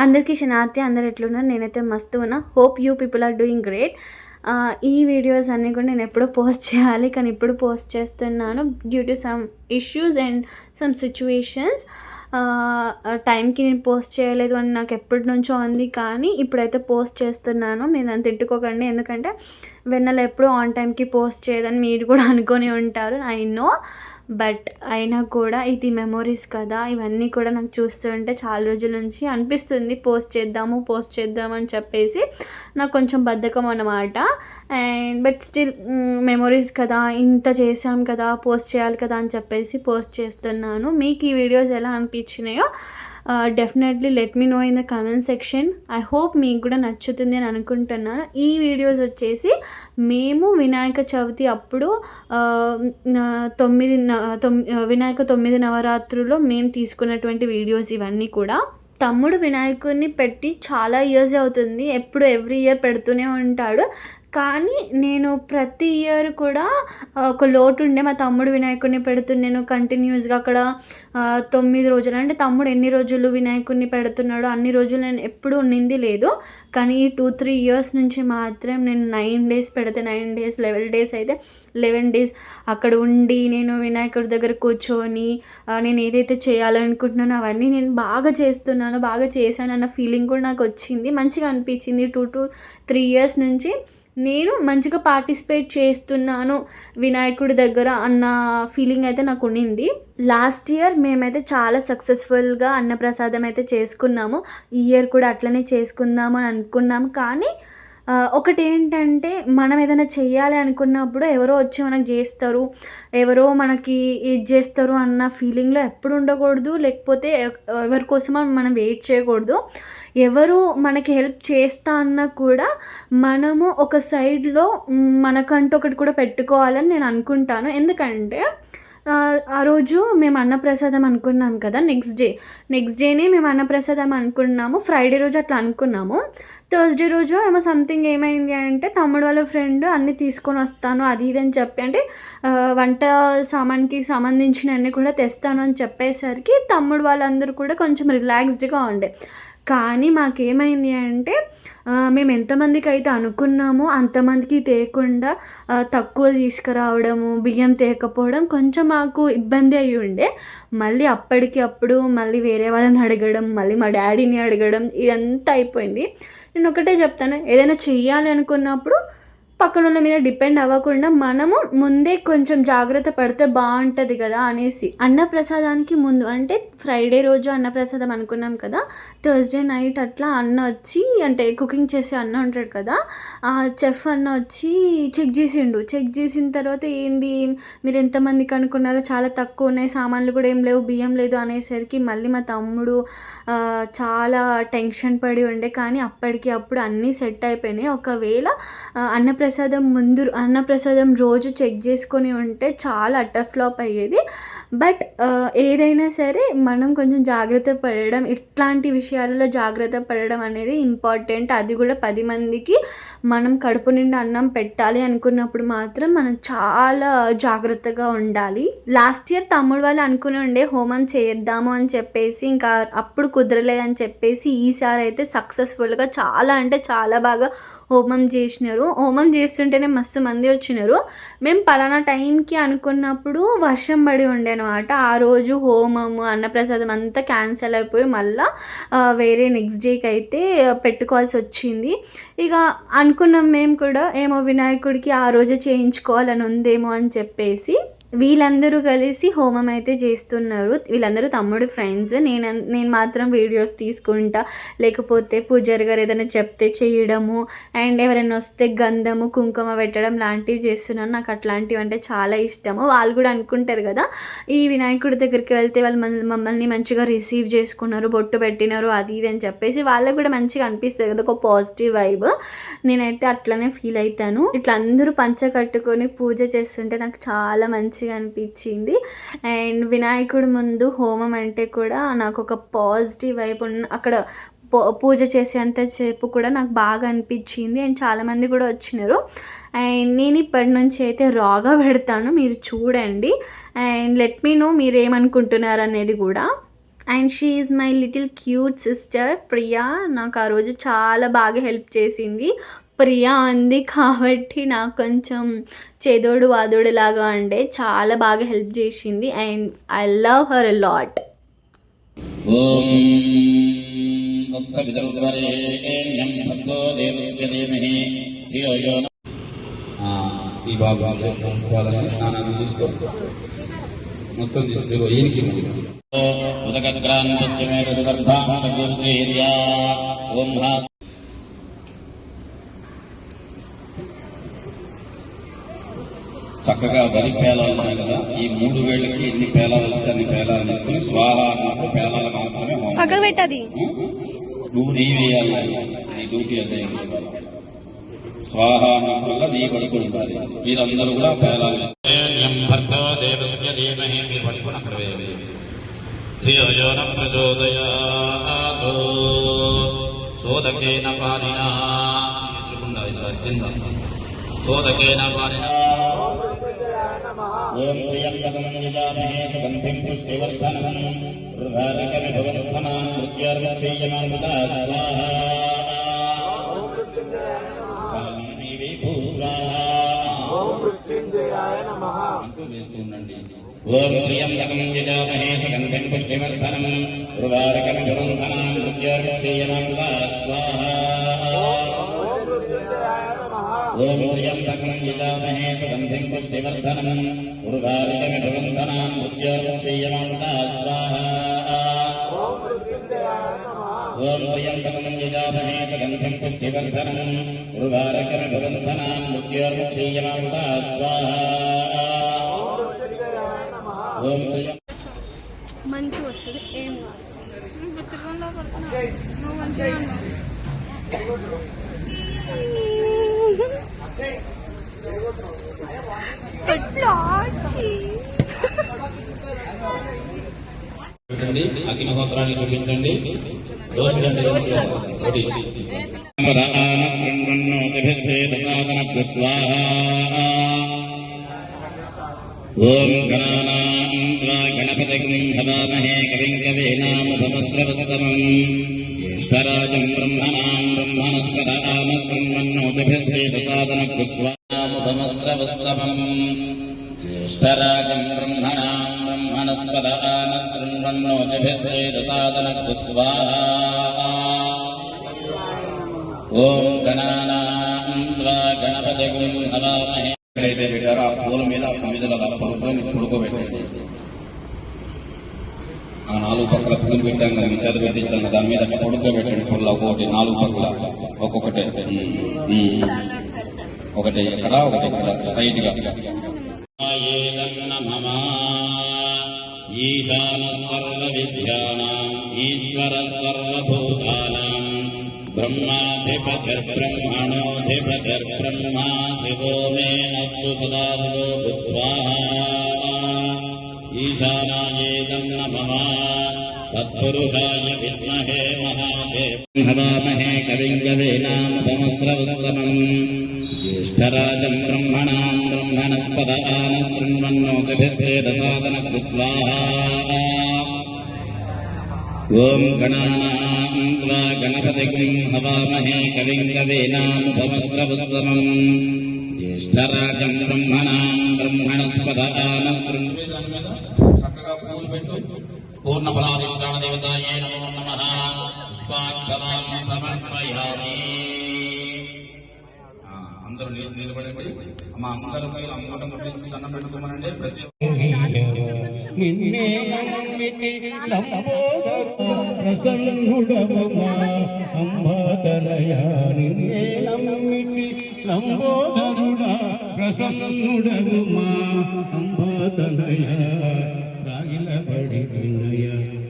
అందరికీ శనార్థి. అందరు ఎట్లున్నారు? నేనైతే మస్తు ఉన్నా. Hope you people are doing great. ఈ వీడియోస్ అన్నీ కూడా నేను ఎప్పుడో పోస్ట్ చేయాలి, కానీ ఇప్పుడు పోస్ట్ చేస్తున్నాను due to some issues and some situations. టైంకి నేను పోస్ట్ చేయలేదు అని నాకు ఎప్పటి నుంచో ఉంది, కానీ ఇప్పుడైతే పోస్ట్ చేస్తున్నాను. మీరు నన్ను తిట్టుకోకండి, ఎందుకంటే వెన్నెల ఎప్పుడూ ఆన్ టైంకి పోస్ట్ చేయదని మీరు కూడా అనుకొని ఉంటారు, ఐ నో. బట్ అయినా కూడా ఇది మెమొరీస్ కదా, ఇవన్నీ కూడా నాకు చూస్తుంటే చాలా రోజుల నుంచి అనిపిస్తుంది పోస్ట్ చేద్దాము అని చెప్పేసి. నాకు కొంచెం బద్ధకం అన్నమాట. అండ్ బట్ స్టిల్ మెమొరీస్ కదా, ఇంత చేసాం కదా, పోస్ట్ చేయాలి కదా అని చెప్పేసి పోస్ట్ చేస్తున్నాను. మీకు ఈ వీడియోస్ ఎలా అనిపించినాయో definitely let me know in the comment section. I hope మీకు కూడా నచ్చుతుంది అని అనుకుంటున్నాను. ఈ వీడియోస్ వచ్చేసి మేము వినాయక చవితి అప్పుడు వినాయక 9 నవరాత్రుల్లో మేము తీసుకున్నటువంటి వీడియోస్ ఇవన్నీ కూడా. తమ్ముడు వినాయకుడిని పెట్టి చాలా ఇయర్స్ అవుతుంది, ఎప్పుడు ఎవ్రీ ఇయర్ పెడుతూనే ఉంటాడు. కానీ నేను ప్రతి ఇయర్ కూడా ఒక లోటు ఉండే, మా తమ్ముడు వినాయకుడిని పెడుతున్నాను కంటిన్యూస్గా అక్కడ 9 రోజులు. అంటే తమ్ముడు ఎన్ని రోజులు వినాయకుడిని పెడుతున్నాడో అన్ని రోజులు నేను ఎప్పుడు ఉండింది లేదు. కానీ 2-3 ఇయర్స్ నుంచి మాత్రం నేను 9 డేస్ పెడితే 9 డేస్, 11 డేస్ అయితే 11 డేస్ అక్కడ ఉండి నేను వినాయకుడి దగ్గర కూర్చొని నేను ఏదైతే చేయాలనుకుంటున్నానో అవన్నీ నేను బాగా చేశాను అన్న ఫీలింగ్ కూడా నాకు వచ్చింది. మంచిగా అనిపించింది. 2-3 ఇయర్స్ నుంచి నేను మంచిగా పార్టిసిపేట్ చేస్తున్నాను వినాయకుడి దగ్గర అన్న ఫీలింగ్ అయితే నాకు ఉండింది. లాస్ట్ ఇయర్ మేమైతే చాలా సక్సెస్ఫుల్గా అన్నప్రసాదం అయితే చేసుకున్నాము. ఈ ఇయర్ కూడా అట్లనే చేసుకుందాము అని అనుకున్నాము. కానీ ఒకటి ఏంటంటే, మనం ఏదైనా చెయ్యాలి అనుకున్నప్పుడు ఎవరో వచ్చి మనకు చేస్తారు, ఎవరో మనకి ఇది చేస్తారు అన్న ఫీలింగ్లో ఎప్పుడు ఉండకూడదు. లేకపోతే ఎవరి కోసం మనం వెయిట్ చేయకూడదు. ఎవరు మనకి హెల్ప్ చేస్తా అన్నా కూడా మనము ఒక సైడ్లో మనకంటూ ఒకటి కూడా పెట్టుకోవాలని నేను అనుకుంటాను. ఎందుకంటే ఆ రోజు మేము అన్నప్రసాదం అనుకున్నాం కదా, నెక్స్ట్ డేనే మేము అన్నప్రసాదం అనుకున్నాము. ఫ్రైడే రోజు అట్లా అనుకున్నాము. థర్స్డే రోజు ఏమో సంథింగ్ ఏమైంది అంటే, తమ్ముడు వాళ్ళ ఫ్రెండ్ అన్నీ తీసుకొని వస్తాను అది ఇది అని చెప్పి, అంటే వంట సామాన్కి సంబంధించిన అన్నీ కూడా తెస్తాను అని చెప్పేసరికి తమ్ముడు వాళ్ళందరూ కూడా కొంచెం రిలాక్స్డ్గా ఉండే. కానీ మాకేమైంది అంటే, మేము ఎంతమందికి అయితే అనుకున్నామో అంతమందికి తేకుండా తక్కువ తీసుకురావడము, బియ్యం తేకపోవడం కొంచెం మాకు ఇబ్బంది అయ్యి ఉండే. మళ్ళీ అప్పటికి అప్పుడు మళ్ళీ వేరే వాళ్ళని అడగడం, మళ్ళీ మా డాడీని అడగడం, ఇదంతా అయిపోయింది. నేను ఒకటే చెప్తాను, ఏదైనా చెయ్యాలి అనుకున్నప్పుడు పక్కన వాళ్ళ మీద డిపెండ్ అవ్వకుండా మనము ముందే కొంచెం జాగ్రత్త పడితే బాగుంటుంది కదా అనేసి. అన్నప్రసాదానికి ముందు అంటే ఫ్రైడే రోజు అన్నప్రసాదం అనుకున్నాం కదా, థర్స్డే నైట్ అట్లా అన్న వచ్చి, అంటే కుకింగ్ చేసే అన్న ఉంటాడు కదా, ఆ చెఫ్ అన్న వచ్చి చెక్ చేసిన తర్వాత ఏంది మీరు ఎంతమందికి అనుకున్నారో చాలా తక్కువ ఉన్నాయి, సామాన్లు కూడా ఏం లేవు, బియ్యం లేదు అనేసరికి మళ్ళీ మా తమ్ముడు చాలా టెన్షన్ పడి ఉండే. కానీ అప్పటికి అప్పుడు అన్నీ సెట్ అయిపోయినాయి. ఒకవేళ అన్నప్రసాదం రోజు చెక్ చేసుకొని ఉంటే చాలా అట్టర్ ఫ్లాప్ అయ్యేది. బట్ ఏదైనా సరే మనం కొంచెం జాగ్రత్త పడడం, ఇట్లాంటి విషయాలలో జాగ్రత్త పడడం అనేది ఇంపార్టెంట్. అది కూడా 10 మందికి మనం కడుపు నిండా అన్నం పెట్టాలి అనుకున్నప్పుడు మాత్రం మనం చాలా జాగ్రత్తగా ఉండాలి. లాస్ట్ ఇయర్ తమ్ముడు వాళ్ళు అనుకుని ఉండే హోమం చేద్దాము అని చెప్పేసి, ఇంకా అప్పుడు కుదరలేదని చెప్పేసి ఈసారి అయితే సక్సెస్ఫుల్గా చాలా అంటే చాలా బాగా హోమం చేసినారు. హోమం చేస్తుంటేనే మస్తు మంది వచ్చినారు. మేము పలానా టైంకి అనుకున్నప్పుడు వర్షం పడి ఉండే అనమాట. ఆ రోజు హోమము అన్నప్రసాదం అంతా క్యాన్సిల్ అయిపోయి మళ్ళీ వేరే నెక్స్ట్ డేకి అయితే పెట్టుకోవాల్సి వచ్చింది. ఇక అనుకున్నాం మేము కూడా, ఏమో వినాయకుడికి ఆ రోజే చేయించుకోవాలని ఉందేమో అని చెప్పేసి వీళ్ళందరూ కలిసి హోమం అయితే చేస్తున్నారు. వీళ్ళందరూ తమ్ముడు ఫ్రెండ్స్. నేను మాత్రం వీడియోస్ తీసుకుంటా, లేకపోతే పూజారి గారు ఏదైనా చెప్తే చేయడము, అండ్ ఎవరైనా వస్తే గంధము కుంకుమ పెట్టడం లాంటివి చేస్తున్నాను. నాకు అట్లాంటివి అంటే చాలా ఇష్టము. వాళ్ళు కూడా అనుకుంటారు కదా, ఈ వినాయకుడి దగ్గరికి వెళ్తే వాళ్ళు మమ్మల్ని మంచిగా రిసీవ్ చేసుకున్నారు, బొట్టు పెట్టినారు, అది ఇది అని చెప్పేసి వాళ్ళకు కూడా మంచిగా అనిపిస్తుంది కదా, ఒక పాజిటివ్ వైబ్. నేనైతే అట్లనే ఫీల్ అవుతాను. ఇట్లా అందరూ పంచ కట్టుకొని పూజ చేస్తుంటే నాకు చాలా మంచిగా అనిపించింది. అండ్ వినాయకుడి ముందు హోమం అంటే కూడా నాకు ఒక పాజిటివ్ వైబ్ అక్కడ పూజ చేసేంత సేపు కూడా నాకు బాగా అనిపించింది. అండ్ చాలామంది కూడా వచ్చినారు. అండ్ నేను ఇప్పటి నుంచి అయితే రాగా పెడతాను, మీరు చూడండి. అండ్ లెట్ మీ నో మీరు ఏమనుకుంటున్నారు అనేది కూడా. And she is my little cute sister Priya. నాకు ఆ రోజు చాలా బాగా హెల్ప్ చేసింది. ప్రియా అంది కాబట్టి నాకు కొంచెం చేదోడు వాదోడు లాగా ఉండే, చాలా బాగా హెల్ప్ చేసింది. And I love her a lot. ఈ బాబు చూసుకోవాలని నాన్న తీసుకో మొత్తం తీసుకో ఈయనకి చక్కగా వరి పేలాలు ఉన్నాయి కదా, ఈ 3 వేళ్ళకి ఎన్ని పేలాలు వస్తే అన్ని పేలాలు తీసుకుని స్వాహ అన్నప్పుడు పేలాలు మాత్రమే పక్కకు పెట్టది. నువ్వు నెయ్యి వేయాలి, నీ డ్యూటీ అదే. స్వాహ అన్నప్పుడల్లా నెయ్యి పడుకుని ఉండాలి. మీరందరూ కూడా పేలాలు సోదకేన పాలినా సోదకేన పాలినా ఓం ప్రియంబకం నిజామహే సుగంధిం పుష్టివర్ధనం రుధారికమిభవంధనాన్ మృత్యోర్మక్షేయమామృతా స్వాహా ఓం మృత్యుంజయాయ నమః అంటూ వేస్తూ ఉండండి. ఓం ప్రియంబకం నిజామహే సుగంధిం పుష్టివర్ధనం రుధారికమిభవంధనాన్ మృత్యోర్మక్షేయమామృతా స్వాహా ఓం త్ర్యంబకం యజామహే సుగంధిం పుష్టివర్ధనం ఉర్వారుకమిభవంధనాన్ మృత్యోర్ముక్షీయమామృతా స్వాహా ఓం త్ర్యంబకం యజామహే సుగంధిం పుష్టివర్ధనం ఉర్వారుకమిభవంధనాన్ మృత్యోర్ముక్షీయమామృతా స్వాహా ఓం మంచి వస్తుంది. ఏం చూడండి, అగ్నిహోత్రాన్ని చూపించండి. ఓం గణపతిం హవామహే కవిం కవీనాముపమస్రవస్తమం జ్యేష్ఠరాజం బ్రహ్మణాం బ్రహ్మణస్పదామస్రవన్నోతిభిశ్రేతసాదనకృస్వాముపమస్రవస్తమం జ్యేష్ఠరాజం బ్రహ్మణాం బ్రహ్మణస్పదామస్రవన్నోతిభిశ్రేతసాదనకృస్వాహా ఓం గణానాం త్వా గణపతిం హవామహే. ఎక్కడైతే పెట్టారో ఆ పూల మీద సమిధుల పడుకోబెట్టండి. ఆ 4 పక్కల పూలు పెట్టాం కదా, మీ చేత పెట్టించాను, దాని మీద పడుకోబెట్టండి. పుల్ల ఒకటి 4 పక్కల ఒక్కొక్కటి, ఒకటి ఎక్కడ ఒకటి ఇక్కడ స్ట్రైట్ గా. ఈశాన సర్వ విద్యానాం ఈశ్వర సర్వభూతానాం బ్రహ్మాధిపతిర్బ్రహ్మణోధిపతిర్బ్రహ్మా శివో మే అస్తు సదాశివో స్వాహా ఈశానాయేదం నమః తత్పురుషాయ విద్మహే మహాదేవాయ హవామహే కవిం కవీనాముపమస్రవస్తమం జ్యేష్ఠరాజం బ్రహ్మణాం బ్రహ్మణస్పదామస్రవన్నోతిభిశ్రేతసాదనకృస్వాహా ఓం గణానాం త్వా గణపతిం హవామహే కవిం కవీనాముపమస్రవస్తమం జ్యేష్ఠరాజం బ్రహ్మణాం చక్కగా పూలు పెట్టు. పూర్ణ ఫలాధిష్టాన దేవతాయే నమో నమః. పుష్పాక్షరాన్ని సమర్పయామి. అందరూ లేచి నిలబడండి. అమ్మ అందరికీ అమ్మకం గురించి దండం పెట్టుకోమనండి. ప్రతి లంబోదరుడా ప్రసన్నుడవుమా అంబోదనయ రాగిలబడి వినయ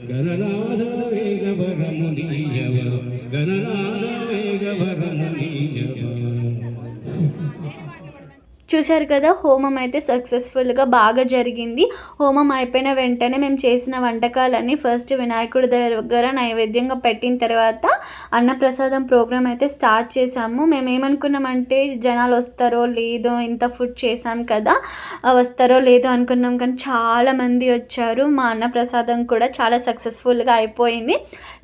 గణనాథ వేగవరమునీయవ గణనాథ వేగవరమునీయవ. చూశారు కదా, హోమం అయితే సక్సెస్ఫుల్గా బాగా జరిగింది. హోమం అయిపోయిన వెంటనే మేము చేసిన వంటకాలన్నీ ఫస్ట్ వినాయకుడి దగ్గర నైవేద్యంగా పెట్టిన తర్వాత అన్నప్రసాదం ప్రోగ్రామ్ అయితే స్టార్ట్ చేసాము. మేము ఏమనుకున్నామంటే జనాలు వస్తారో లేదో, ఇంత ఫుడ్ చేసాం కదా వస్తారో లేదో అనుకున్నాం, కానీ చాలామంది వచ్చారు. మా అన్నప్రసాదం కూడా చాలా సక్సెస్ఫుల్గా అయిపోయింది.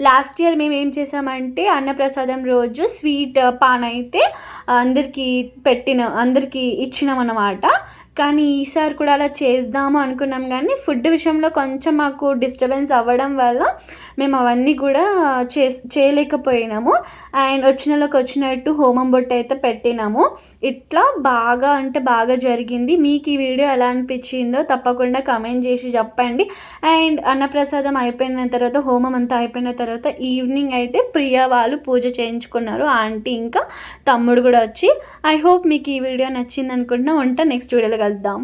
లాస్ట్ ఇయర్ మేము ఏం చేసామంటే అన్నప్రసాదం రోజు స్వీట్ పాన్ అయితే అందరికీ ఇచ్చినాం అన్నమాట. కానీ ఈసారి కూడా అలా చేద్దాము అనుకున్నాం, కానీ ఫుడ్ విషయంలో కొంచెం మాకు డిస్టర్బెన్స్ అవ్వడం వల్ల మేము అవన్నీ కూడా చేయలేకపోయినాము. అండ్ వచ్చినలోకి వచ్చినట్టు హోమం బొట్టు అయితే పెట్టినాము. ఇట్లా బాగా అంటే బాగా జరిగింది. మీకు ఈ వీడియో ఎలా అనిపించిందో తప్పకుండా కమెంట్ చేసి చెప్పండి. అండ్ అన్నప్రసాదం అయిపోయిన తర్వాత, హోమం అంతా అయిపోయిన తర్వాత ఈవినింగ్ అయితే ప్రియా వాళ్ళు పూజ చేయించుకున్నారు, ఆంటీ ఇంకా తమ్ముడు కూడా వచ్చి. ఐ హోప్ మీకు ఈ వీడియో నచ్చింది అనుకుంటున్నా. నెక్స్ట్ వీడియోలో కలుద్దాం.